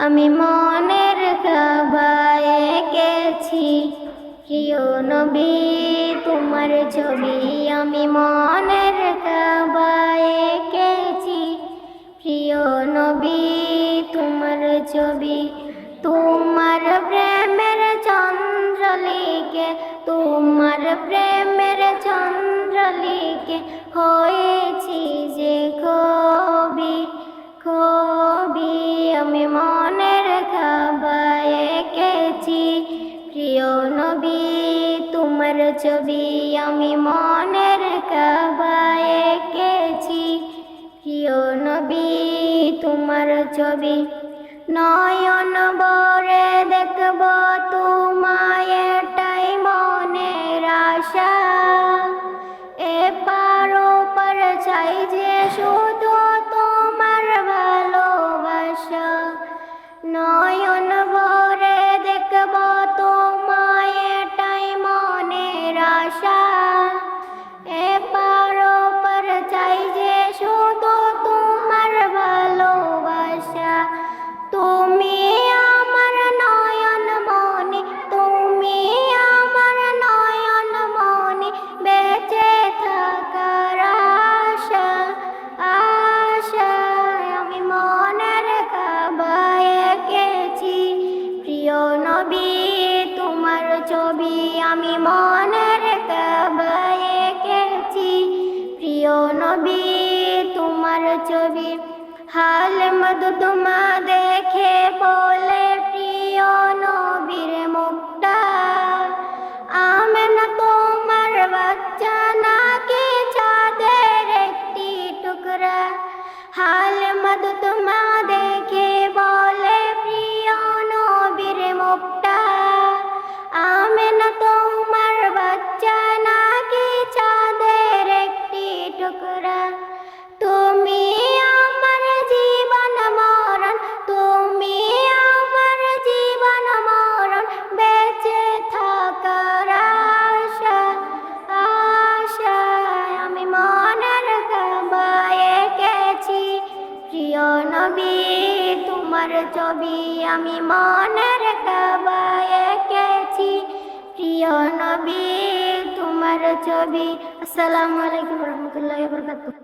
আমি মনের কাবায় এঁকেছি প্রিয় নবী তোমার ছবি। আমি মনের কাবায় এঁকেছি প্রিয় নবী তোমার ছবি। তোমার প্রেমের চন্দ্র লিখে, তোমার প্রেমের চন্দ্র লিখে হয়েছি যে কবি, কবি। আমি মনের কাবায় এঁকেছি প্রিয় নবী তোমার ছবি। আমি মনের কাবায় এঁকেছি প্রিয় নবী তোমার ছবি। নয়ন ভরে দেখব তোমায় এটাই মনের আশা, এপার ওপার চাই যে শুধু তোমার ভালোবাসা। নয়ন ভরে দেখব তোমায় এটাই মনের আশা, এপার ওপার চাই যে শুধু তোমার ভালোবাসা। তুমি আমার নয়ন মনি, তুমি আমার নয়ন মনি, বেঁচে থাকার আশা, আশায় আমি মনের কাবায় এঁকেছি প্রিয় নবী তোমার ছবি। আমি মনের কাবায় এঁকেছি প্রিয় নবী তোমার ছবি। হাল মধু তোমা দেখে বলে প্রিয় নবীর মুখটা, আমেনা তোমার বাচ্চা নাকি চাঁদের একটি টুকরা। হাল মধু তোমা দেখে বলে প্রিয় নবীর মুখটা, আমেনা তোমার বাচ্চা নাকি চাঁদের একটি টুকরা। তুমি আমার জীবন মরণ, তুমি আমার জীবন মরণ, বেঁচে থাকার আশা, আশায় আমি মনের কাবায় এঁকেছি প্রিয় নবী তোমার ছবি। আমি মনের কাবায় এঁকেছি প্রিয় নবী তোমার ছবি। আসসালামু আলাইকুম ওয়া রাহমাতুল্লাহি ওয়া বারাকাতুহু।